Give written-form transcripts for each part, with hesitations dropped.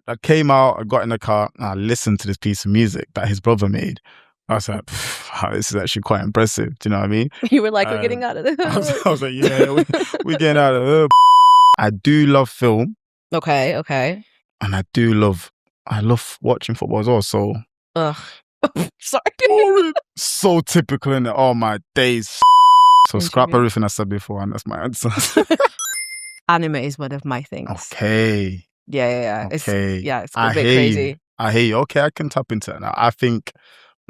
I came out, I got in the car, and I listened to this piece of music that his brother made. I was like, this is actually quite impressive. Do you know what I mean? You were like, we're getting out of the I was like, yeah, we're getting out of the I do love film. Okay. And I love watching football as well. So, Ugh. Sorry. So typical in it. Oh my days. So scrap everything I said before, and that's my answer. Anime is one of my things. Okay. Yeah. Okay. It's a bit crazy. I hear you. Okay, I can tap into it now. I think,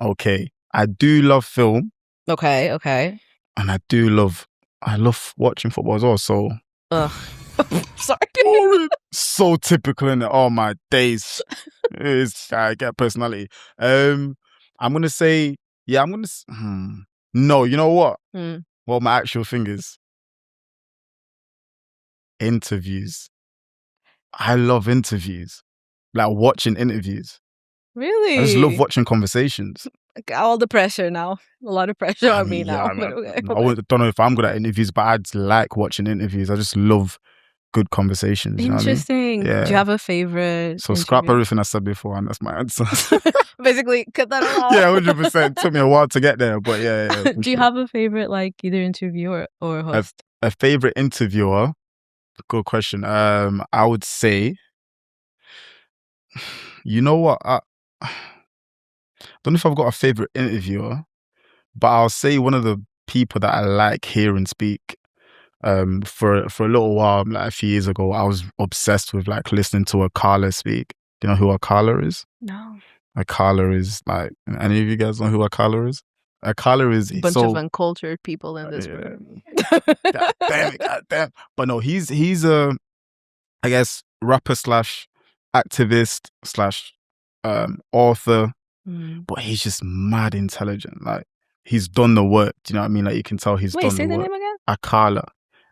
okay, I do love film. Okay. And I love watching football as well. So, ugh. Sorry. So typical in it. Oh my days. I get personality. I'm gonna say, yeah. No, you know what? Well, my actual thing is interviews. I love interviews. Like watching interviews. Really? I just love watching conversations. All the pressure now. A lot of pressure on me now. I don't know if I'm good at interviews, but I just like watching interviews. I just love good conversations. Interesting. You know what I mean? Yeah. Do you have a favorite? So scrap everything I said before, and that's my answer. Basically, cut that off. Yeah, 100%. Took me a while to get there, but yeah. Do you have a favorite, like either interviewer or host? A favorite interviewer? Good question. I would say, you know what? I don't know if I've got a favorite interviewer, but I'll say one of the people that I like hearing speak. For a little while, like a few years ago, I was obsessed with like listening to Akala speak. Do you know who Akala is? No. Akala is like, any of you guys know who Akala is? Akala is a bunch of uncultured people in this room. God damn. But no, he's a, I guess, rapper / activist / author. But he's just mad intelligent. Like, he's done the work. Do you know what I mean? Like, you can tell he's done the work. Wait, say the name again? Akala.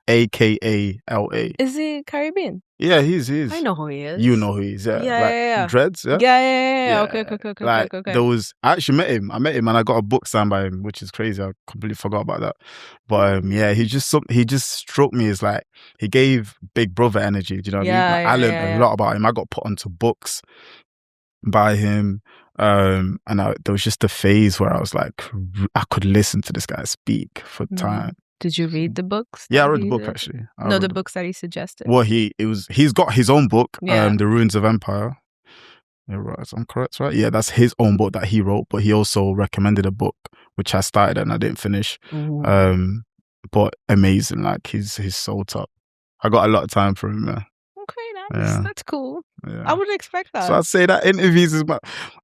Akala. Is he Caribbean? Yeah, he is. I know who he is. You know who he is, yeah. Yeah. Dreads, yeah? Yeah. Okay. There was, I actually met him. And I got a book signed by him, which is crazy. I completely forgot about that. But yeah, he just struck me as like, he gave Big Brother energy. Do you know what I mean? Like, I learned a lot about him. I got put onto books by him. And there was just a phase where I was like, I could listen to this guy speak for time. Did you read the books? Yeah, I read the book actually. The books that he suggested. Well, he's got his own book, The Ruins of Empire. Yeah, right. I'm correct, right? Yeah, that's his own book that he wrote, but he also recommended a book which I started and I didn't finish. But amazing, like he's so top. I got a lot of time for him. Okay, that's cool. Yeah. I wouldn't expect that. So I'd say that interviews is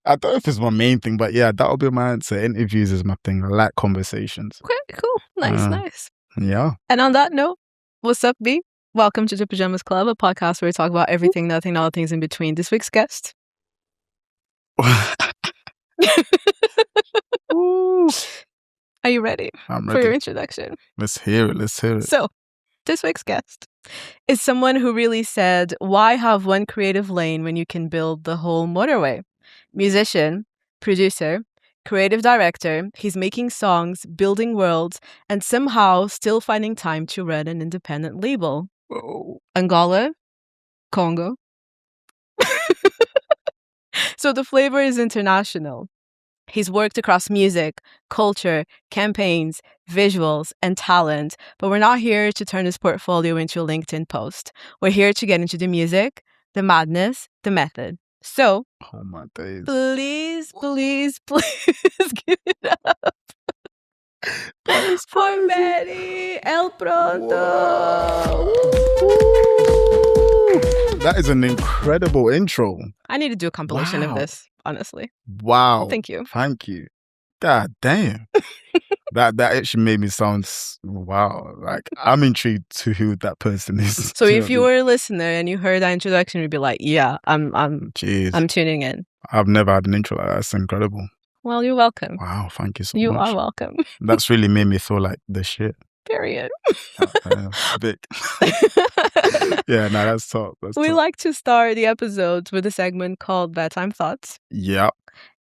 I don't know if it's my main thing, but yeah, that'll be my answer. Interviews is my thing. I like conversations. Okay, cool. Nice. Yeah. And on that note, what's up, B? Welcome to the Pyjamas Club, a podcast where we talk about everything, nothing, all things in between. This week's guest. Are you ready? I'm ready for your introduction? Let's hear it. So, this week's guest is someone who really said, why have one creative lane when you can build the whole motorway? Musician, producer, creative director, he's making songs, building worlds, and somehow still finding time to run an independent label. Whoa. Angola, Congo. So the flavor is international. He's worked across music, culture, campaigns, visuals, and talent, but we're not here to turn his portfolio into a LinkedIn post. We're here to get into the music, the madness, the method. So, oh my days. Please give it up for Beni ElPronto. That is an incredible intro. I need to do a compilation of this, honestly. Wow. Thank you. God damn. that actually made me sound, wow. Like, I'm intrigued to who that person is. So if you were a listener and you heard that introduction, you'd be like, yeah, I'm tuning in. I've never had an intro like that. That's incredible. Well, you're welcome. Wow, thank you so much. You are welcome. That's really made me feel like the shit. Period. Big. Yeah, no, that's top. We like to start the episodes with a segment called Bedtime Thoughts. Yep.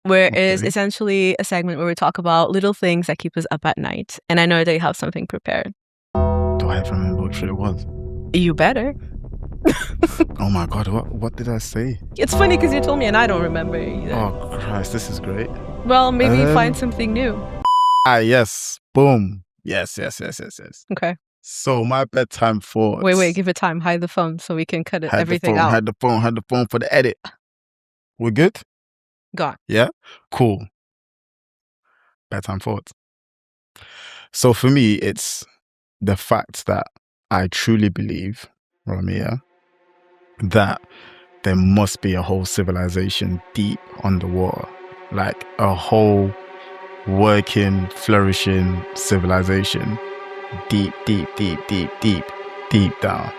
Where it is essentially a segment where we talk about little things that keep us up at night. And I know that you have something prepared. Do I remember what it was? You better. Oh my God, what did I say? It's funny because you told me and I don't remember either. Oh Christ, this is great. Well, maybe find something new. Yes. Boom. Yes. Okay. So my bedtime thoughts. Wait, give it time. Hide the phone so we can cut everything out. Hide the phone for the edit. We're good? Gone. Yeah? Cool. Bedtime thoughts. So for me, it's the fact that I truly believe, Ramia, that there must be a whole civilization deep underwater. Like a whole working, flourishing civilization deep down.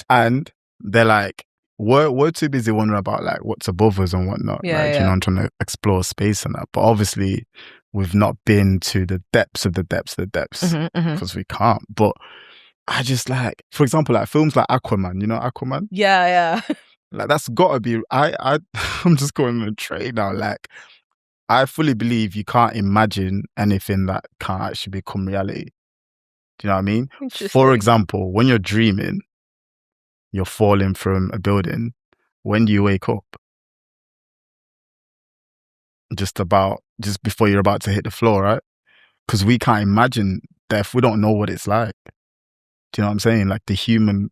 And they're like, we're too busy wondering about like what's above us and whatnot. Yeah, right? yeah. You know, I'm trying to explore space and that. But obviously we've not been to the depths of the depths because we can't. But I just like, for example, like films like Aquaman, you know Aquaman? Yeah. Like that's gotta be I'm just going on a train now. Like I fully believe you can't imagine anything that can't actually become reality. Do you know what I mean? For example, when you're dreaming, you're falling from a building. When do you wake up? Just before you're about to hit the floor, right? Because we can't imagine death. We don't know what it's like. Do you know what I'm saying? Like the human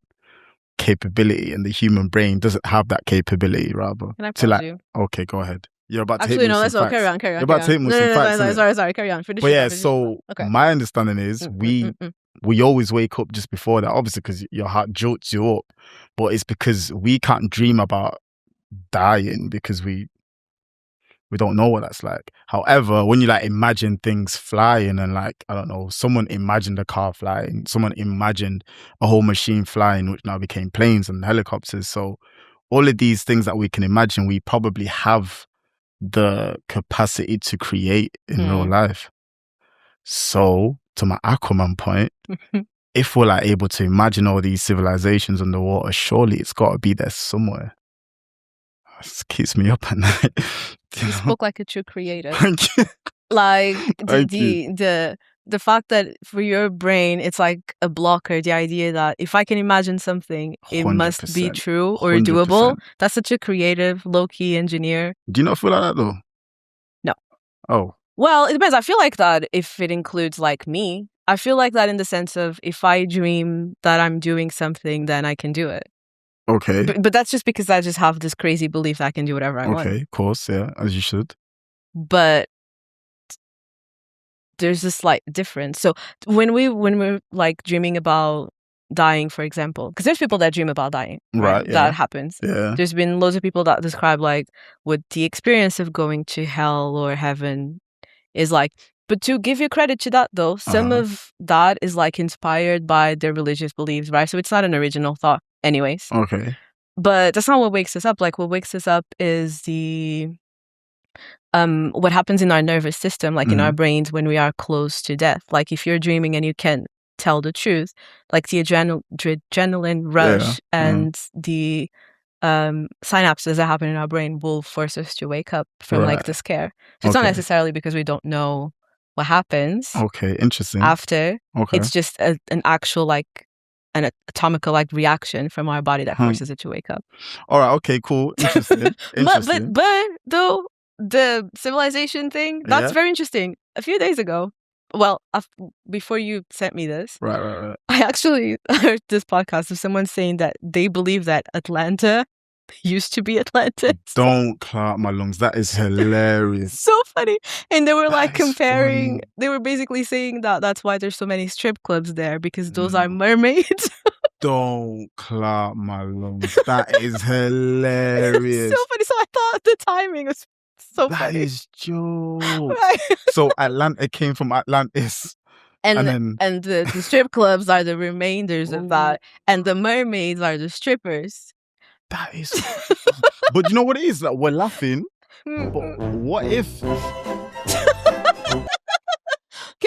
capability and the human brain doesn't have that capability, rather. Can I pause you? Okay, go ahead. You're about to Actually, hit me with some facts. Carry on. You're about to hit me with some facts. Sorry, carry on. But yeah, so my understanding is we always wake up just before that, obviously because your heart jolts you up, but it's because we can't dream about dying because we don't know what that's like. However, when you like imagine things flying and like, I don't know, someone imagined a car flying, someone imagined a whole machine flying, which now became planes and helicopters. So all of these things that we can imagine, we probably have the capacity to create in real life. So to my Aquaman point, if we're like able to imagine all these civilizations underwater, surely it's got to be there somewhere. It keeps me up at night. You spoke like a true creator. Thank you. Like the fact that for your brain it's like a blocker, the idea that if I can imagine something, it must be true or 100%. Doable. That's such a creative, low-key engineer. Do you not feel like that though? No. Oh. Well, it depends. I feel like that if it includes like me. I feel like that in the sense of if I dream that I'm doing something, then I can do it. Okay. But that's just because I just have this crazy belief that I can do whatever I want. Okay, of course, yeah, as you should. But there's a slight difference. So when we're like dreaming about dying, for example, because there's people that dream about dying, right? Yeah. That happens. Yeah. There's been loads of people that describe like what the experience of going to hell or heaven is like. But to give you credit to that, though, some of that is like inspired by their religious beliefs, right? So it's not an original thought, anyways. Okay. But that's not what wakes us up. Like what wakes us up is the what happens in our nervous system, like in our brains when we are close to death. Like if you're dreaming and you can't tell the truth, like the adrenaline rush and the synapses that happen in our brain will force us to wake up from like the scare. So it's not necessarily because we don't know what happens. Okay, interesting. After it's just an actual like an atomical like reaction from our body that forces it to wake up. All right. Okay. Cool. Interesting. But though the civilization thing, that's very interesting. A few days ago, well, before you sent me this, right. I actually heard this podcast of someone saying that they believe that Atlanta used to be Atlantis. Don't clear out my lungs. That is hilarious. So funny. And they were like comparing, they were basically saying that that's why there's so many strip clubs there, because those are mermaids. Don't clear out my lungs. That is hilarious. So funny. So I thought the timing was so funny. That is joke. Right. So Atlanta came from Atlantis. And the strip clubs are the remainders of that. And the mermaids are the strippers. That is... But you know what it is? Like, we're laughing. But what if... Can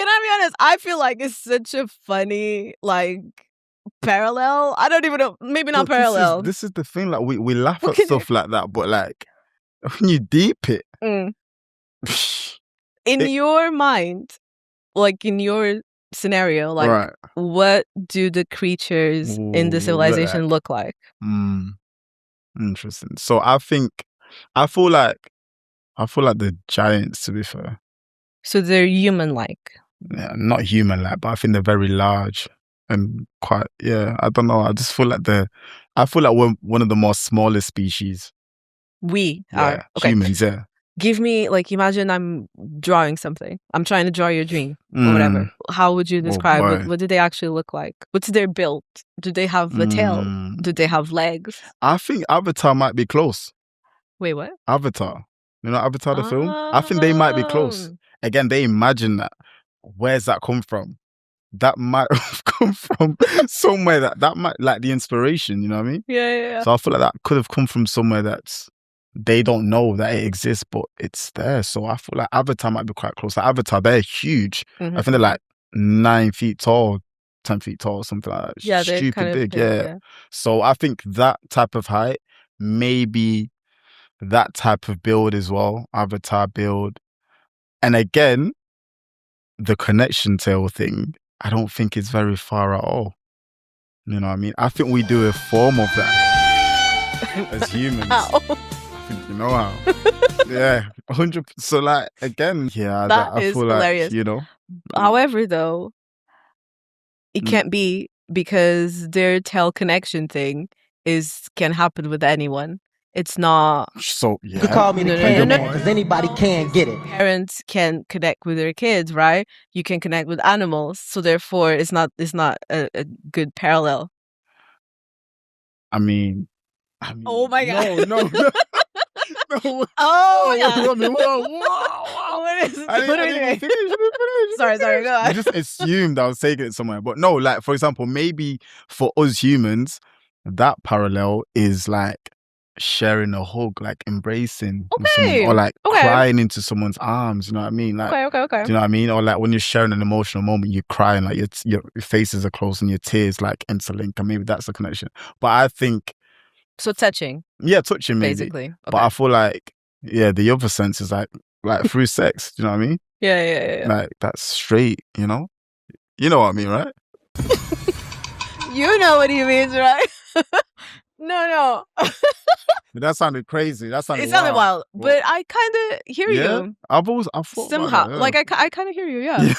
I be honest? I feel like it's such a funny, like, parallel. I don't even know. Maybe not parallel. This is the thing. Like, we laugh at stuff like that. But, like, when you deep it... In your mind, like, in your scenario, like what do the creatures in the civilization look like? Interesting. So I feel like the giants, to be fair. So they're human-like. Yeah, not human-like, but I think they're very large and quite. Yeah, I don't know. I just feel like we're one of the more smallest species. We are humans. Yeah. Give me, like, imagine I'm drawing something. I'm trying to draw your dream or whatever. How would you describe what do they actually look like? What's their build? Do they have a tail? Do they have legs? I think Avatar might be close. Wait, what? Avatar. You know Avatar, the film? I think they might be close. Again, they imagine that. Where's that come from? That might have come from somewhere that might, like, the inspiration, you know what I mean? Yeah. So I feel like that could have come from somewhere that's, they don't know that it exists, but it's there. So I feel like Avatar might be quite close. Like Avatar, they're huge. I think they're like 9 feet tall, 10 feet tall, something like that. Yeah, they're stupid kind of big. Yeah. So I think that type of height, maybe that type of build as well, Avatar build. And again, the connection tail thing, I don't think it's very far at all. You know what I mean? I think we do a form of that as humans. How? I think you know how. Yeah, 100%. So, like, again, yeah, that is hilarious. Like, you know. However, though, it can't be, because their tail connection thing can happen with anyone. It's not. So yeah. You could call me the king because anybody can get it. Parents can connect with their kids, right? You can connect with animals, so therefore, it's not a good parallel. I mean, oh my god! No. Oh my god! Whoa! What is it? What are you doing? Sorry, go on. I just assumed I was taking it somewhere, but no. Like, for example, maybe for us humans, that parallel is like sharing a hug, like embracing with someone, or like crying into someone's arms. You know what I mean? Like, okay. Do you know what I mean? Or like when you're sharing an emotional moment, you're crying, like your faces are close and your tears like interlink, and maybe that's the connection. But I think. So touching. Yeah, touching maybe. Basically. Okay. But I feel like, the other sense is like through sex. Do you know what I mean? Yeah. Like that's straight, you know? You know what I mean, right? You know what he means, right? No. That sounded crazy. It sounded wild. But I kind of hear you. I thought somehow. That, like I kind of hear you, yeah.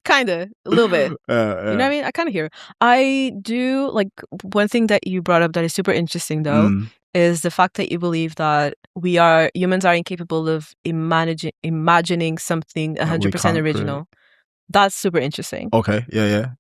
Kind of, a little bit. You know what I mean? I kind of hear. I do, like, one thing that you brought up that is super interesting, though, is the fact that you believe that humans are incapable of imagining something 100% original. Create. That's super interesting. Okay, yeah.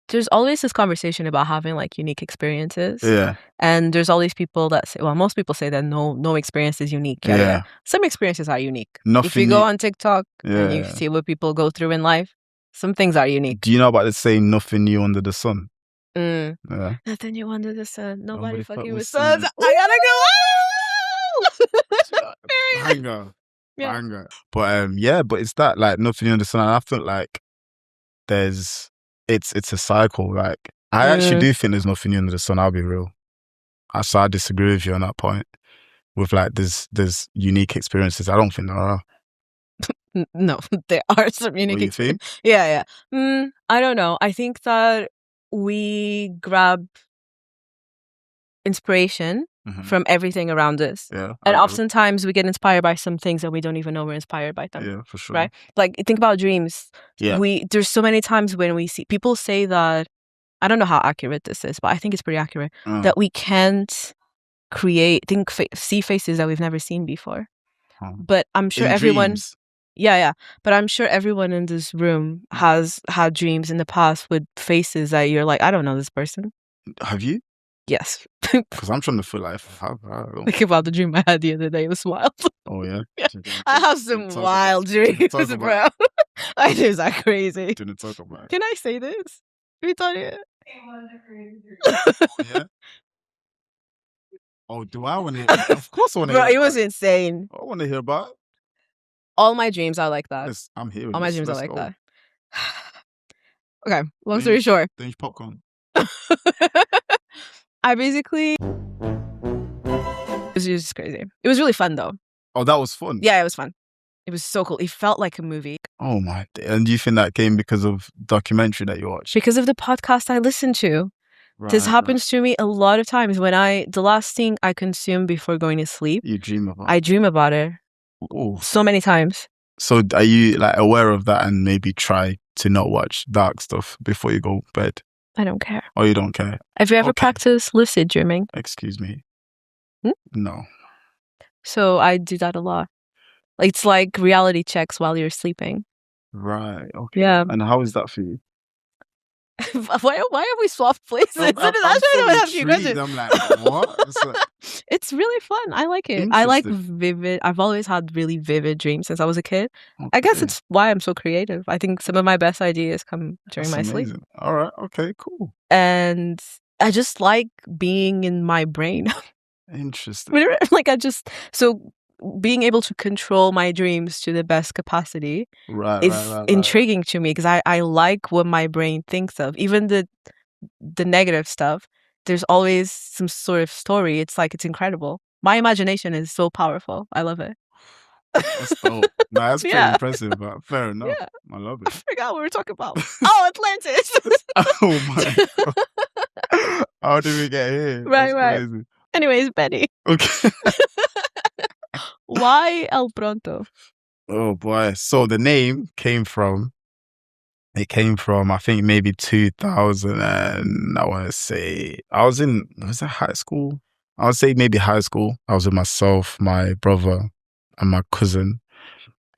There's always this conversation about having, like, unique experiences. Yeah. And there's all these people that say, well, most people say that no experience is unique. Yeah. Some experiences are unique. If you go on TikTok and you see what people go through in life, some things are unique. Do you know about the saying, nothing new under the sun? Yeah. Nothing new under the sun. Nobody fucking with suns. I gotta go. Banger. But but it's that, like, nothing new under the sun. And I feel like it's a cycle. Like, I actually do think there's nothing new under the sun. I'll be real. So I disagree with you on that point. With, like, there's unique experiences. I don't think there are. No, there are some unique experiences. Yeah. I don't know. I think that we grab inspiration from everything around us. Yeah. And oftentimes we get inspired by some things that we don't even know we're inspired by them. Yeah, for sure. Right? Like, think about dreams. Yeah. There's so many times when we see people say that, I don't know how accurate this is, but I think it's pretty accurate, that we can't see faces that we've never seen before. But I'm sure everyone... Dreams. Yeah. But I'm sure everyone in this room has had dreams in the past with faces that you're like, I don't know this person. Have you? Yes. Because I'm trying to feel like, I don't know. Think about the dream I had the other day. It was wild. Oh, yeah? I have some wild dreams, bro. My dreams are crazy. Didn't talk about it. Can I say this? We thought it. Oh, yeah? Oh, do I want to hear? Of course I want to hear. Bro, it was insane. I want to hear about it. All my dreams are like that. Yes, I'm here. All my dreams are like that. Okay, long story short. Finish popcorn. I basically... It was just crazy. It was really fun, though. Oh, that was fun? Yeah, it was fun. It was so cool. It felt like a movie. Oh my! And do you think that came because of documentary that you watched? Because of the podcast I listened to. This happens to me a lot of times. The last thing I consume before going to sleep, you dream about. I dream about it. Ooh. So many times. So are you like aware of that and maybe try to not watch dark stuff before you go to bed? I don't care. Oh, you don't care? Have you ever practiced lucid dreaming? Excuse me? No. So I do that a lot. It's like reality checks while you're sleeping. Right. Okay. Yeah. And how is that for you? Why have we swapped places? I'm like, what? It's really fun. I like it. I like vivid. I've always had really vivid dreams since I was a kid. Okay. I guess it's why I'm so creative. I think some of my best ideas come during my sleep. All right. Okay, cool. And I just like being in my brain. Interesting. So being able to control my dreams to the best capacity is intriguing to me, because I like what my brain thinks of. Even the negative stuff, there's always some sort of story. It's like, it's incredible. My imagination is so powerful. I love it. That's dope. No, that's pretty impressive, but fair enough. Yeah. I love it. I forgot what we were talking about. Oh, Atlantis. Oh my God. How did we get here? Right. Crazy. Anyways, Beni. Okay. Why ElPronto? Oh boy. So the name came from, I think maybe 2000, and I want to say, was it high school? I would say maybe high school. I was with myself, my brother, and my cousin,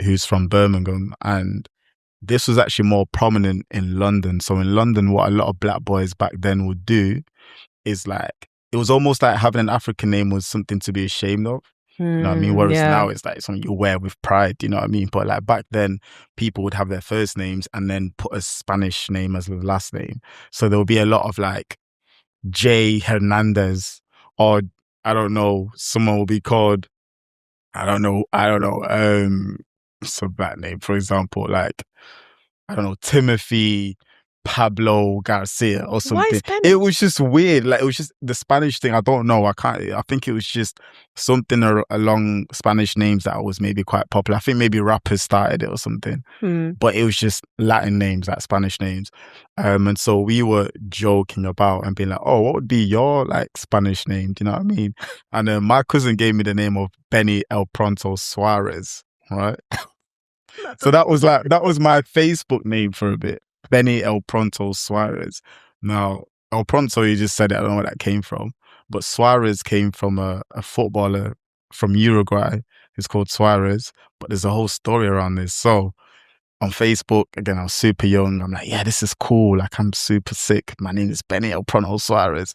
who's from Birmingham. And this was actually more prominent in London. So in London, what a lot of black boys back then would do is like, it was almost like having an African name was something to be ashamed of. You know what I mean? Whereas now it's like something you wear with pride, you know what I mean? But like back then, people would have their first names and then put a Spanish name as the last name. So there would be a lot of like J. Hernandez, or I don't know, someone will be called, I don't know, some bad name, for example, like, I don't know, Timothy Pablo Garcia or something. Why Spanish? It was just weird. Like, it was just the Spanish thing. I don't know. I think it was just something along Spanish names that was maybe quite popular. I think maybe rappers started it or something. But it was just Latin names, like Spanish names. And so we were joking about and being like, oh, what would be your like Spanish name? Do you know what I mean? And my cousin gave me the name of Beni ElPronto Suarez, right? So that was my Facebook name for a bit. Beni ElPronto Suarez. Now, ElPronto, you just said it, I don't know where that came from. But Suarez came from a footballer from Uruguay. He's called Suarez. But there's a whole story around this. So on Facebook, again, I was super young. I'm like, yeah, this is cool. Like, I'm super sick. My name is Beni ElPronto Suarez.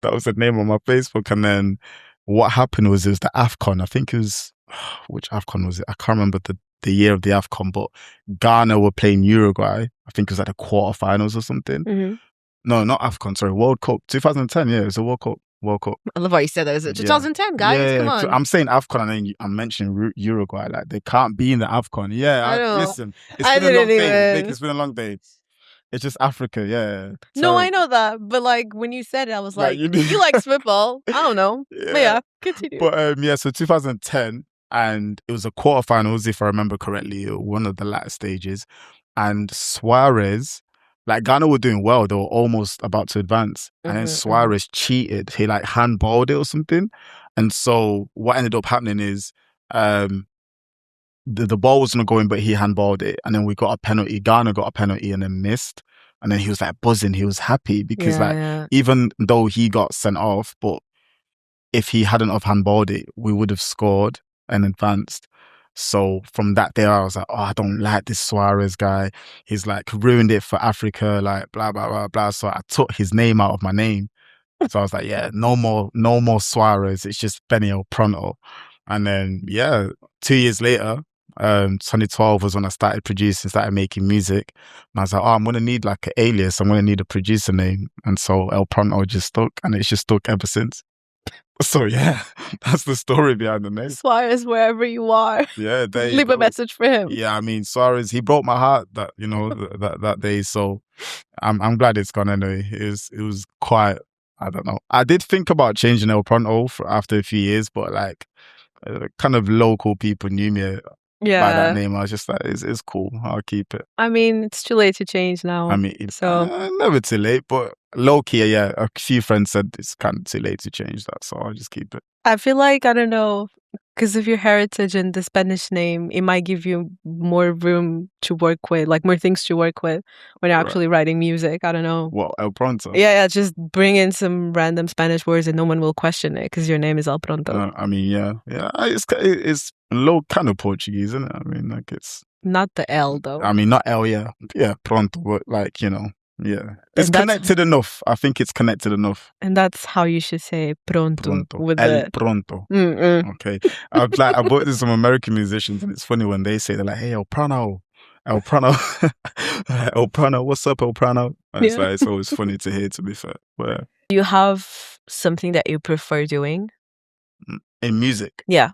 That was the name on my Facebook. And then what happened was, it was the AFCON. I think it was, which AFCON was it? I can't remember the year of the AFCON, but Ghana were playing Uruguay. I think it was like the quarterfinals or something. No, not AFCON, sorry, World Cup. 2010, yeah, it was a World Cup. I love how you said that. Is it 2010, guys? Come on. I'm saying AFCON and then I'm mentioning Uruguay. Like, they can't be in the AFCON. Yeah, listen. It's been a long day. It's been a long day. It's just Africa, yeah. No, I know that. But like, when you said it, I was like, you like football. I don't know. Yeah. But yeah, continue. But so 2010, and it was a quarterfinals, if I remember correctly, one of the latter stages. And Suarez, like, Ghana were doing well. They were almost about to advance. And then Suarez cheated. He like handballed it or something. And so what ended up happening is the ball wasn't going, but he handballed it. And then we got a penalty. Ghana got a penalty and then missed. And then he was like buzzing. He was happy because even though he got sent off, but if he hadn't have handballed it, we would have scored and advanced. So from that day, I was like, oh, I don't like this Suarez guy. He's like ruined it for Africa, like blah, blah, blah, blah. So I took his name out of my name. So I was like, yeah, no more Suarez. It's just Beni ElPronto. And then, 2 years later, 2012 was when I started making music. And I was like, oh, I'm going to need like an alias. I'm going to need a producer name. And so ElPronto just stuck, and it's just stuck ever since. So yeah, that's the story behind the name. Suarez, wherever you are, leave a message for him. Yeah, I mean, Suarez, he broke my heart that that day. So I'm glad it's gone anyway. It was quite, I don't know. I did think about changing ElPronto after a few years, but like kind of local people knew me by that name. I was just like, it's cool. I'll keep it. I mean, it's too late to change now. I mean, never too late, but low key, yeah. A few friends said it's kind of too late to change that, so I'll just keep it. I feel like, I don't know, because of your heritage and the Spanish name, it might give you more room to work with, like more things to work with when you're actually writing music. I don't know. What, ElPronto? Yeah, just bring in some random Spanish words and no one will question it because your name is ElPronto. I mean, yeah. It's low kind of Portuguese, isn't it? I mean, like it's not the L though. I mean, not L, yeah, pronto, but like, you know, yeah, it's connected enough. I think it's connected enough, and that's how you should say pronto. With ElPronto. Okay, I bought this from American musicians, and it's funny when they say, they're like, "Hey, ElPronto, ElPronto, what's up, ElPronto?" It's like, it's always funny to hear. To be fair, but you have something that you prefer doing in music? Yeah,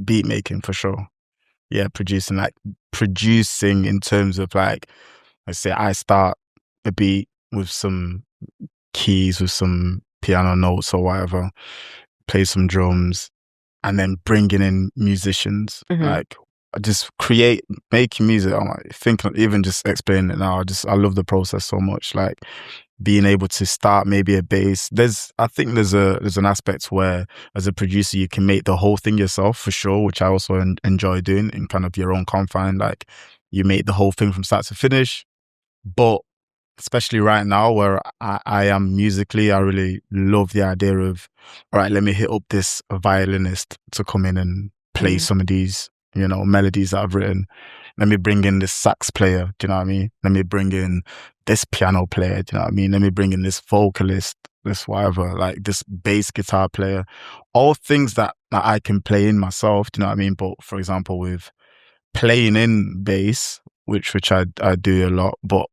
beat making for sure. Yeah, producing in terms of like, let's say I start a beat with some keys, with some piano notes or whatever, play some drums, and then bringing in musicians, like just making music. I'm like thinking, even just explaining it now, I love the process so much. Like being able to start maybe a bass. I think there's an aspect where as a producer you can make the whole thing yourself for sure, which I also enjoy doing in kind of your own confine. Like you make the whole thing from start to finish. But especially right now where I am musically, I really love the idea of, all right, let me hit up this violinist to come in and play some of these, you know, melodies that I've written. Let me bring in this sax player, do you know what I mean? Let me bring in this piano player, do you know what I mean? Let me bring in this vocalist, this whatever, like this bass guitar player. All things that I can play in myself, do you know what I mean? But for example, with playing in bass, which I do a lot, but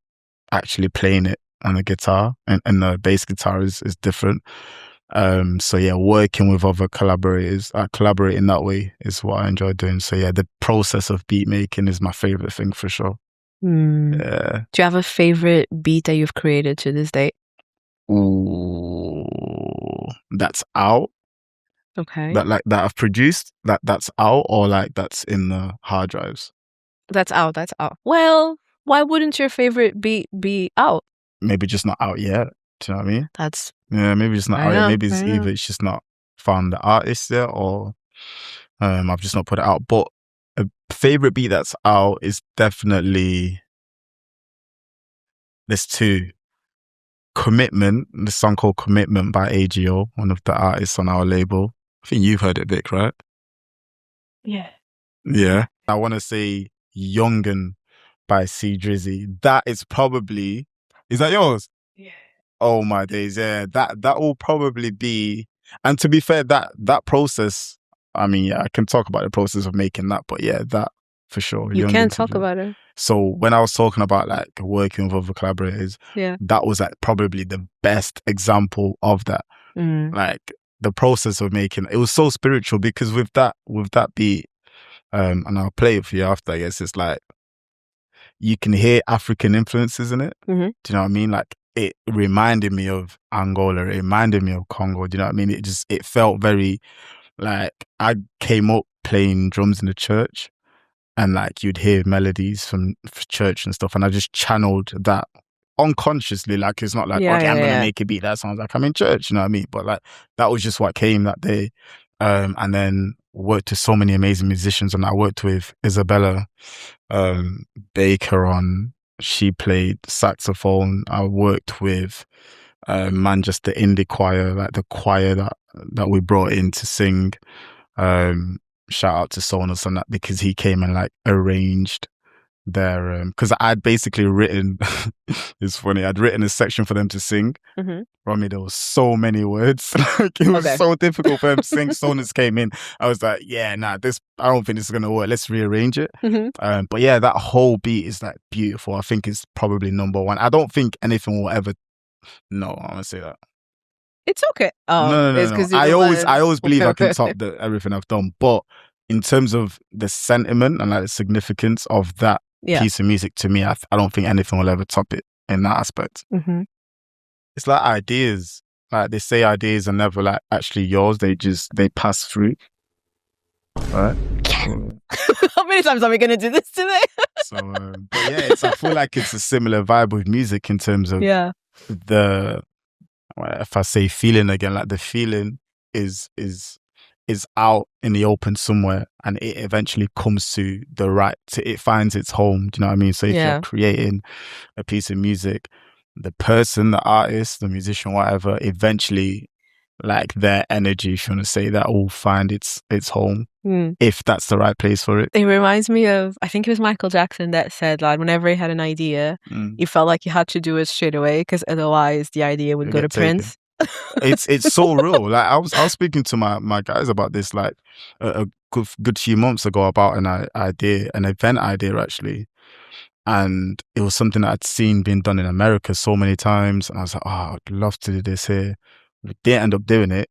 actually playing it on the guitar and the bass guitar is different. So yeah, working with other collaborators, collaborating that way is what I enjoy doing. So yeah, the process of beat making is my favorite thing for sure. Yeah. Do you have a favorite beat that you've created to this day? Ooh, that's out. Okay. That I've produced, that's out, or like that's in the hard drives? That's out. Well, why wouldn't your favorite beat be out? Maybe just not out yet. Do you know what I mean? Maybe just not out yet. Maybe it's just not found the artist yet, or I've just not put it out. But a favorite beat that's out is definitely, there's two. Commitment, the song called Commitment by AGO, one of the artists on our label. I think you've heard it, Vic, right? Yeah. I want to say Youngin by C Drizzy. That is probably, is that yours? Yeah. Oh my days, yeah. That will probably be, and to be fair, that process, I mean, yeah, I can talk about the process of making that, but yeah, that for sure. You can talk about it. So when I was talking about like working with other collaborators, that was like probably the best example of that. Like the process of making it was so spiritual, because with that beat, and I'll play it for you after, I guess, it's like you can hear African influences in it. Do you know what I mean? Like it reminded me of Angola, it reminded me of Congo. Do you know what I mean? It felt very like I came up playing drums in the church, and like you'd hear melodies from church and stuff, and I just channeled that unconsciously. Like it's not like, okay, I'm gonna make a beat that sounds like I'm in church, you know what I mean? But like that was just what came that day. And then worked with so many amazing musicians, and I worked with Isabella Baker she played saxophone. I worked with Manchester Indie Choir, like the choir that we brought in to sing. Shout out to Sonus on that, because he came and like arranged their because I'd basically written it's funny, I'd written a section for them to sing. Romy, there was so many words. Like, it was so difficult for them to sing. Sonus came in, I was like, yeah, nah, I don't think this is gonna work, let's rearrange it. But yeah, that whole beat is like beautiful. I think it's probably number one. I don't think anything will ever, no, I'm gonna say that. It's okay. No. I always believe I can top everything I've done. But in terms of the sentiment and like the significance of that piece of music, to me, I don't think anything will ever top it in that aspect. It's like ideas. Like they say ideas are never like actually yours. They pass through. Right? How many times are we going to do this today? So, but yeah, I feel like it's a similar vibe with music in terms of if I say feeling again, like the feeling is out in the open somewhere, and it eventually comes to it finds its home. Do you know what I mean? So if you're creating a piece of music, the person, the artist, the musician, whatever, eventually, like their energy, if you want to say that, will find its home, if that's the right place for it. It reminds me of, I think it was Michael Jackson that said that whenever he had an idea, he felt like he had to do it straight away, because otherwise the idea would go to Prince. It's so real. Like I was speaking to my guys about this like a good few months ago about an event idea actually, and it was something that I'd seen being done in America so many times, and I was like, oh, I'd love to do this here. We didn't end up doing it,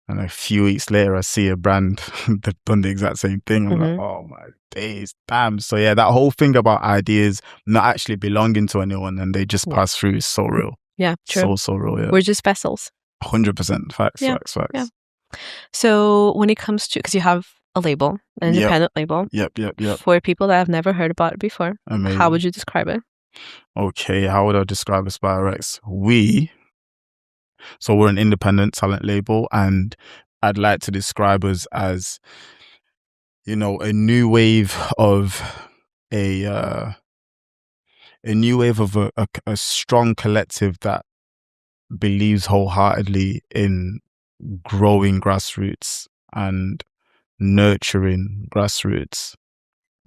and a few weeks later I see a brand that's done the exact same thing. I'm like, oh my days, damn. So yeah, that whole thing about ideas not actually belonging to anyone and they just pass through is so real. Yeah, true. So real, yeah. We're just vessels. 100% facts. Yeah. So when it comes to, because you have a label, an independent label. Yep. For people that have never heard about it before, amazing. How would you describe it? Okay, how would I describe Aaspire Recs? We're an independent talent label, and I'd like to describe us as, you know, a new wave of a strong collective that believes wholeheartedly in growing grassroots and nurturing grassroots,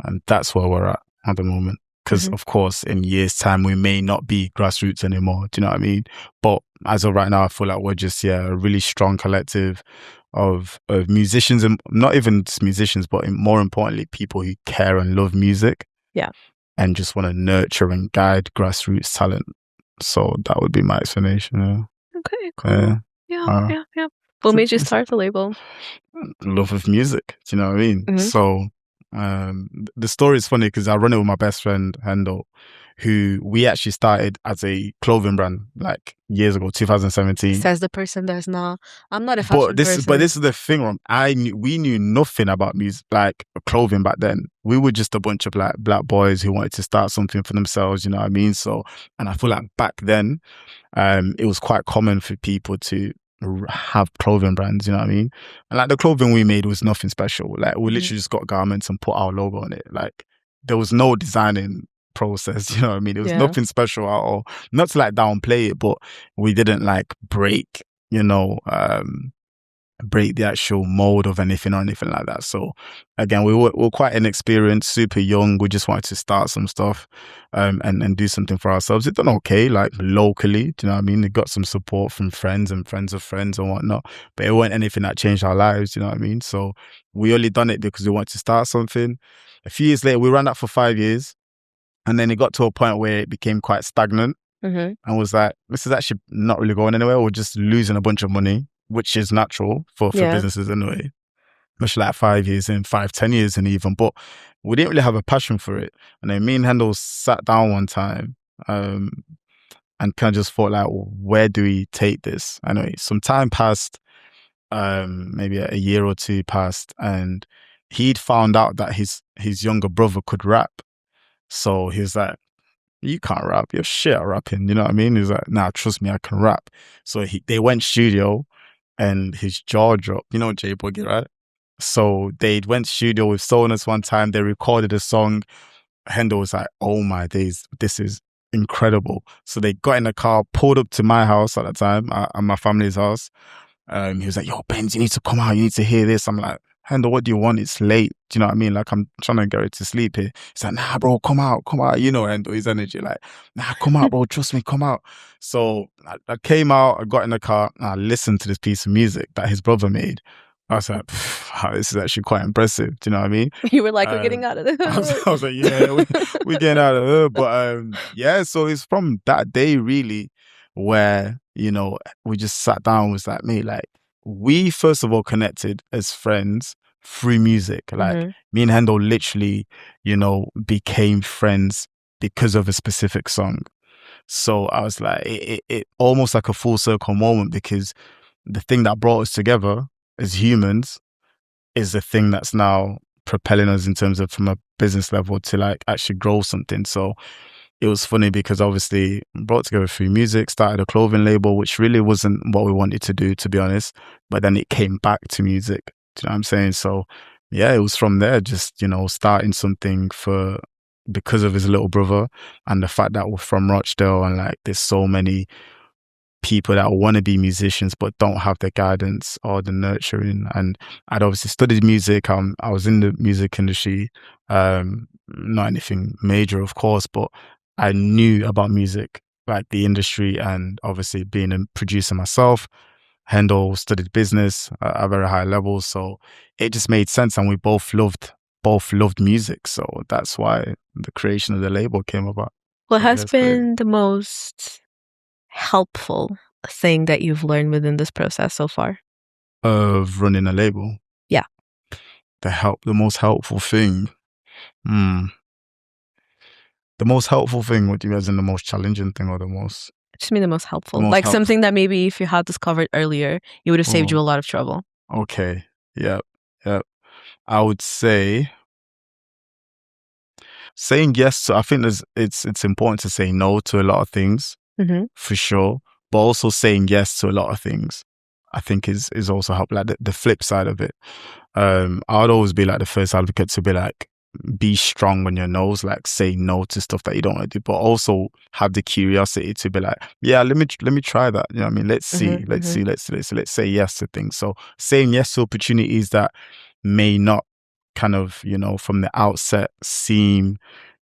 and that's where we're at the moment. Because of course, in years' time, we may not be grassroots anymore. Do you know what I mean? But as of right now, I feel like we're just a really strong collective of musicians, and not even just musicians, but more importantly, people who care and love music. Yeah. And just want to nurture and guide grassroots talent. So that would be my explanation. Yeah. Okay, cool. Yeah. What made you start the label? Love of music. Do you know what I mean? So the story is funny because I run it with my best friend Hendo, who we actually started as a clothing brand like years ago, 2017. Says the person I'm not a fashion person. But this is the thing, we knew nothing about music, like clothing back then. We were just a bunch of like black boys who wanted to start something for themselves, you know what I mean? So, and I feel like back then, it was quite common for people to have clothing brands, you know what I mean? And like the clothing we made was nothing special. Like we literally just got garments and put our logo on it. Like there was no designing process, you know what I mean? It was nothing special at all. Not to like downplay it, but we didn't like break the actual mold of anything or anything like that. So again, we were quite inexperienced, super young. We just wanted to start some stuff and do something for ourselves. It done okay, like locally, do you know what I mean? It got some support from friends and friends of friends and whatnot, but it wasn't anything that changed our lives, do you know what I mean? So we only done it because we wanted to start something. A few years later, we ran that for 5 years, and then it got to a point where it became quite stagnant and was like, this is actually not really going anywhere. We're just losing a bunch of money, which is natural for businesses anyway, especially like 5 years in, 10 years in even, but we didn't really have a passion for it. And then me and Handel sat down one time and kind of just thought like, well, where do we take this? Anyway, some time passed, maybe a year or two passed, and he'd found out that his younger brother could rap. So he was like, you can't rap, you're shit at rapping, you know what I mean? He's like, nah, trust me, I can rap. So they went studio, and his jaw dropped. You know J Boogie, right? So they went studio with Sonus one time. They recorded a song. Hendo was like, oh my days, this is incredible. So they got in the car, pulled up to my house at the time, at my family's house. He was like, yo, Benz, you need to come out. You need to hear this. I'm like, Hendo, what do you want? It's late. Do you know what I mean? Like, I'm trying to get her to sleep here. He's like, nah, bro, come out. You know, Hendo, his energy, like, nah, come out, bro. Trust me, come out. So I came out, I got in the car, and I listened to this piece of music that his brother made. I was like, this is actually quite impressive. Do you know what I mean? You were like, we're getting out of the I was like, yeah, we're getting out of her. But yeah, so it's from that day really where, you know, we just sat down and was like, mate, like, we first of all connected as friends through music. Like me and Hendo literally, you know, became friends because of a specific song. So I was like, it almost like a full circle moment, because the thing that brought us together as humans is the thing that's now propelling us in terms of from a business level to like actually grow something. So it was funny because obviously brought together through music, started a clothing label, which really wasn't what we wanted to do, to be honest. But then it came back to music. Do you know what I'm saying? So yeah, it was from there, just, you know, starting something because of his little brother and the fact that we're from Rochdale and like there's so many people that want to be musicians but don't have the guidance or the nurturing. And I'd obviously studied music. I was in the music industry, not anything major, of course, but I knew about music, like the industry, and obviously being a producer myself. Hendo studied business at a very high level, so it just made sense, and we both loved music. So that's why the creation of the label came about. What has been the most helpful thing that you've learned within this process so far? Of running a label? Yeah. The most helpful thing? The most helpful thing, what do you mean, as in the most challenging thing or the most? Just mean the most helpful. Like something that maybe if you had discovered earlier, it would have saved you a lot of trouble. Okay. Yep. I would say saying yes to, I think it's important to say no to a lot of things, for sure. But also saying yes to a lot of things, I think is also helpful. Like the flip side of it. I'd always be like the first advocate to be like, be strong on your nose, like say no to stuff that you don't want to do, but also have the curiosity to be like, yeah, let me try that. You know what I mean? Let's say yes to things. So saying yes to opportunities that may not kind of, you know, from the outset seem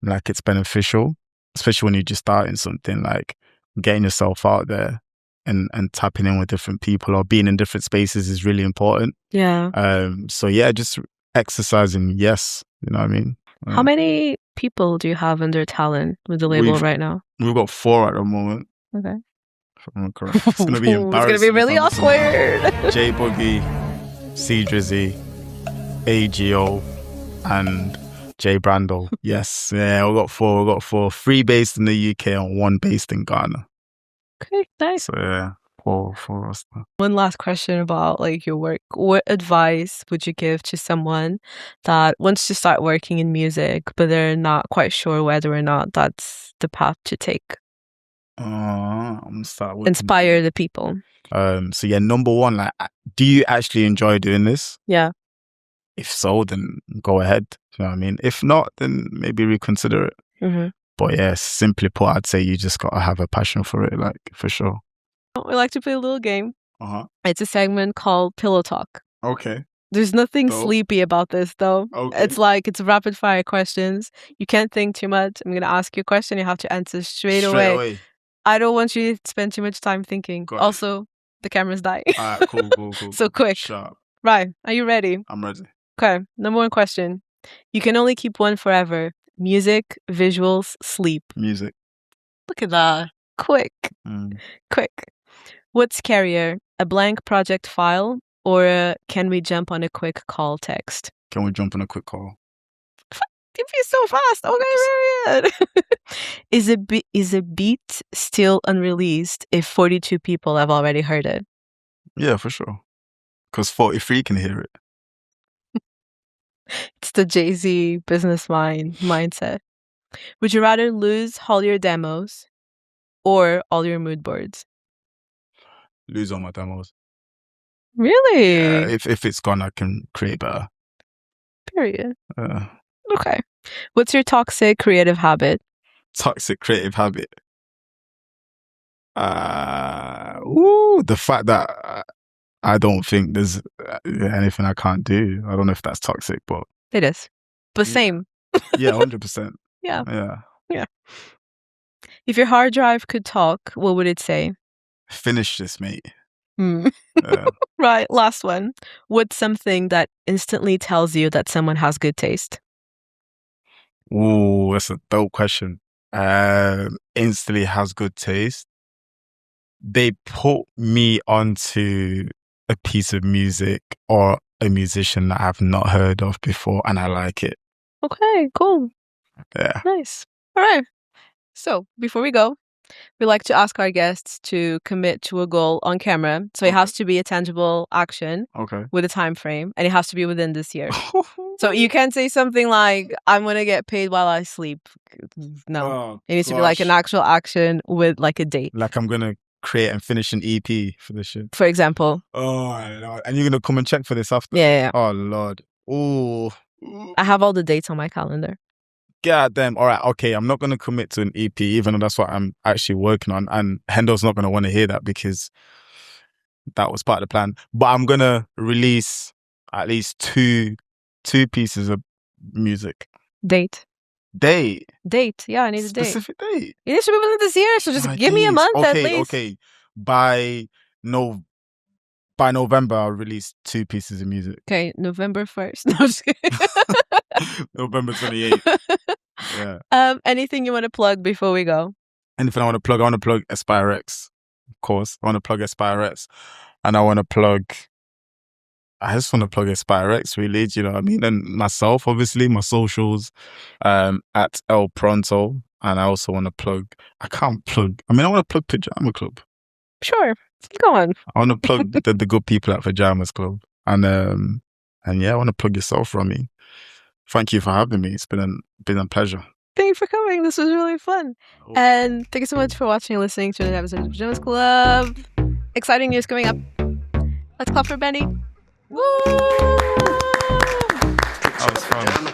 like it's beneficial, especially when you're just starting something, like getting yourself out there and tapping in with different people or being in different spaces is really important. Yeah. So yeah, just exercising yes. You know what I mean? How many people do you have under talent with the label right now? We've got 4 at the moment. Okay. If I'm correct. It's going to be embarrassing. It's going to be really awkward. J Boogie, C Drizzy, AGO, and J Brando. Yes. Yeah, we've got 4. We've got 4. 3 based in the UK and 1 based in Ghana. Okay, nice. So yeah. For us. One last question about like your work. What advice would you give to someone that wants to start working in music, but they're not quite sure whether or not that's the path to take? I'm gonna start with inspire the people. So yeah, number 1, like, do you actually enjoy doing this? Yeah. If so, then go ahead. You know what I mean? If not, then maybe reconsider it. But yeah, simply put, I'd say you just gotta have a passion for it, like, for sure. We like to play a little game. It's a segment called Pillow Talk. Okay. There's nothing sleepy about this, though. Okay. It's rapid fire questions. You can't think too much. I'm going to ask you a question. You have to answer straight away. I don't want you to spend too much time thinking. Also, the camera's dying. All right, cool. So quick. Sharp. Right. Are you ready? I'm ready. Okay. Number 1 question. You can only keep one forever. Music, visuals, sleep. Music. Look at that. Quick. Quick. What's scarier, a blank project file or can we jump on a quick call text? Can we jump on a quick call? You're so fast. Okay, very good. Is a beat still unreleased if 42 people have already heard it? Yeah, for sure. Because 43 can hear it. It's the Jay-Z business mindset. Would you rather lose all your demos or all your mood boards? Lose all my demos. Really? Yeah, if it's gone, I can create better. Period. Okay. What's your toxic creative habit? Toxic creative habit? The fact that I don't think there's anything I can't do. I don't know if that's toxic, but... It is. But same. Yeah, 100%. Yeah. If your hard drive could talk, what would it say? Finish this, mate. Right, last one. What's something that instantly tells you that someone has good taste? Ooh, that's a dope question. Instantly has good taste. They put me onto a piece of music or a musician that I've not heard of before and I like it. Okay, cool. Yeah. Nice. All right. So, before we go, we like to ask our guests to commit to a goal on camera. So it has to be a tangible action with a time frame, and it has to be within this year. So you can't say something like, I'm going to get paid while I sleep. No. It needs to be like an actual action with like a date. Like I'm going to create and finish an EP for this shit. For example. Oh, Lord. And you're going to come and check for this after? Yeah. Oh, Lord. Oh. I have all the dates on my calendar. God damn. All right. Okay. I'm not going to commit to an EP, even though that's what I'm actually working on. And Hendo's not going to want to hear that because that was part of the plan. But I'm going to release at least two pieces of music. Date. Yeah, I need a date. Specific date. It needs to be within this year, so just give me a month at least. Okay. By November, I'll release 2 pieces of music. Okay, November 1st. No, just kidding. November 28th. Yeah. Anything you want to plug before we go? Anything I want to plug? I want to plug Aaspire Recs, of course. I want to plug Aaspire Recs. And I just want to plug Aaspire Recs, really. Do you know what I mean? And myself, obviously, my socials at ElPronto. And I also want to plug, I want to plug Pyjama Club. Sure. Go on. I want to plug the good people at Pyjamas Club. And yeah, I want to plug yourself, Romy. Thank you for having me. It's been a pleasure. Thank you for coming. This was really fun. And thank you so much for watching and listening to another episode of Pyjamas Club. Exciting news coming up. Let's clap for Beni. Woo! That was fun.